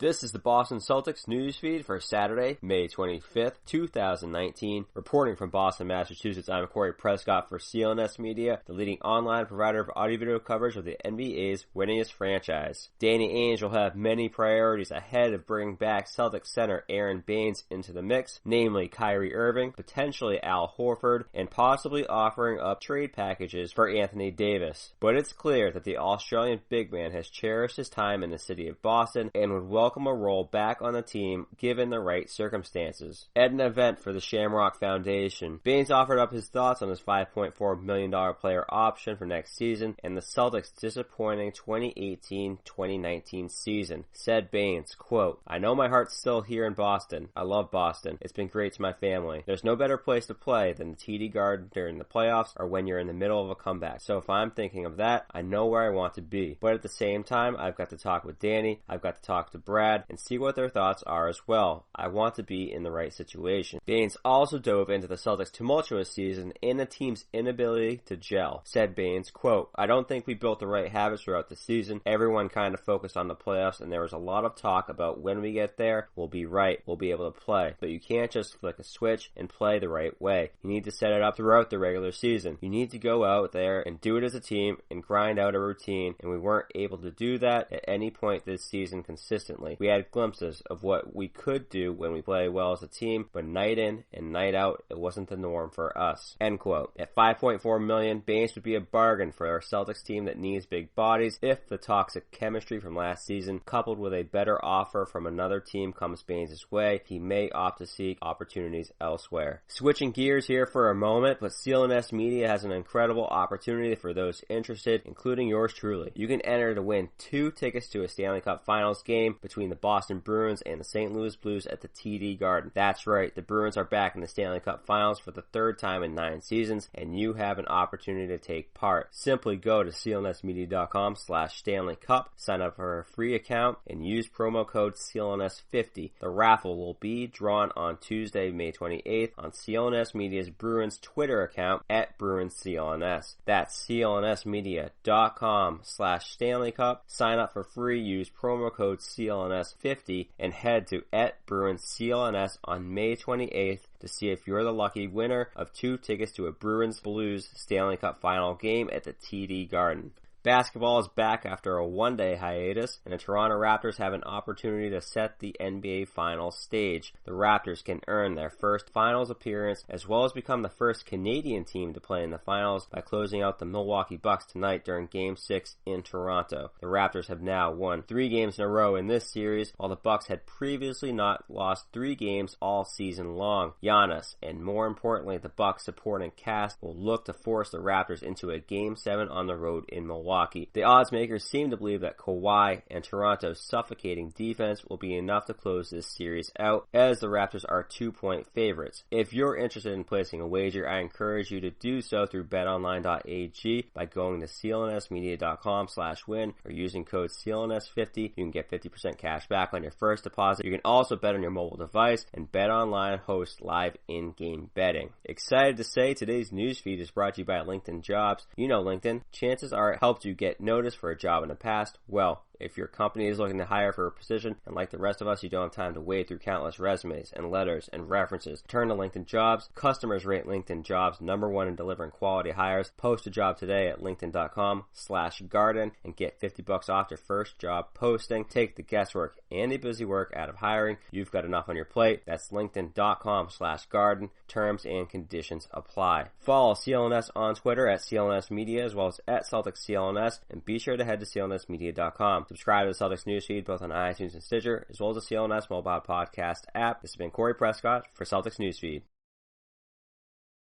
This is the Boston Celtics newsfeed for Saturday, May 25th, 2019. Reporting from Boston, Massachusetts, I'm Corey Prescott for CLNS Media, the leading online provider of audio-video coverage of the NBA's winningest franchise. Danny Ainge will have many priorities ahead of bringing back Celtics center Aron Baynes into the mix, namely Kyrie Irving, potentially Al Horford, and possibly offering up trade packages for Anthony Davis. But it's clear that the Australian big man has cherished his time in the city of Boston and would welcome a role back on the team given the right circumstances. At an event for the Shamrock Foundation, Baynes offered up his thoughts on his $5.4 million player option for next season and the Celtics' disappointing 2018-2019 season. Said Baynes, quote, "I know my heart's still here in Boston. I love Boston. It's been great to my family. There's no better place to play than the TD Garden during the playoffs or when you're in the middle of a comeback. So if I'm thinking of that, I know where I want to be. But at the same time, I've got to talk with Danny, I've got to talk to Brad, and see what their thoughts are as well. I want to be in the right situation." Baynes also dove into the Celtics' tumultuous season and the team's inability to gel. Said Baynes, quote, "I don't think we built the right habits throughout the season. Everyone kind of focused on the playoffs, and there was a lot of talk about when we get there, we'll be right, we'll be able to play. But you can't just flick a switch and play the right way. You need to set it up throughout the regular season. You need to go out there and do it as a team and grind out a routine, and we weren't able to do that at any point this season consistently. We had glimpses of what we could do when we play well as a team, but night in and night out, it wasn't the norm for us." End quote. At $5.4 million, Baynes would be a bargain for our Celtics team that needs big bodies if the toxic chemistry from last season, coupled with a better offer from another team, comes Baynes' way. He may opt to seek opportunities elsewhere. Switching gears here for a moment, but CLNS Media has an incredible opportunity for those interested, including yours truly. You can enter to win 2 tickets to a Stanley Cup Finals game between the Boston Bruins and the St. Louis Blues at the TD Garden. That's right, the Bruins are back in the Stanley Cup Finals for the 3rd time in 9 seasons, and you have an opportunity to take part. Simply go to clnsmedia.com/Stanley Cup, sign up for a free account, and use promo code CLNS50. The raffle will be drawn on Tuesday, May 28th on CLNS Media's Bruins Twitter account at BruinsCLNS. That's clnsmedia.com/Stanley Cup. Sign up for free, use promo code CLNS50, and head to @BruinsCLNS on May 28th to see if you're the lucky winner of 2 tickets to a Bruins Blues Stanley Cup Final game at the TD Garden. Basketball is back after a one-day hiatus, and the Toronto Raptors have an opportunity to set the NBA Finals stage. The Raptors can earn their first Finals appearance, as well as become the first Canadian team to play in the Finals by closing out the Milwaukee Bucks tonight during Game 6 in Toronto. The Raptors have now won 3 games in a row in this series, while the Bucks had previously not lost 3 games all season long. Giannis, and more importantly, the Bucks supporting cast, will look to force the Raptors into a Game 7 on the road in Milwaukee. The odds makers seem to believe that Kawhi and Toronto's suffocating defense will be enough to close this series out, as the Raptors are 2-point favorites. If you're interested in placing a wager, I encourage you to do so through betonline.ag by going to clnsmedia.com/win or using code CLNS50. You can get 50% cash back on your first deposit. You can also bet on your mobile device, and BetOnline hosts live in-game betting. Excited to say today's newsfeed is brought to you by LinkedIn Jobs. You know LinkedIn. Chances are it helped you get noticed for a job in the past. Well, if your company is looking to hire for a position, and like the rest of us, you don't have time to wade through countless resumes and letters and references, turn to LinkedIn Jobs. Customers rate LinkedIn Jobs #1 in delivering quality hires. Post a job today at linkedin.com/garden and get $50 off your first job posting. Take the guesswork and the busy work out of hiring. You've got enough on your plate. That's linkedin.com/garden. Terms and conditions apply. Follow CLNS on Twitter at CLNS Media as well as at Celtics CLNS, and be sure to head to clnsmedia.com. Subscribe to the Celtics newsfeed both on iTunes and Stitcher, as well as the CLNS mobile podcast app. This has been Corey Prescott for Celtics Newsfeed.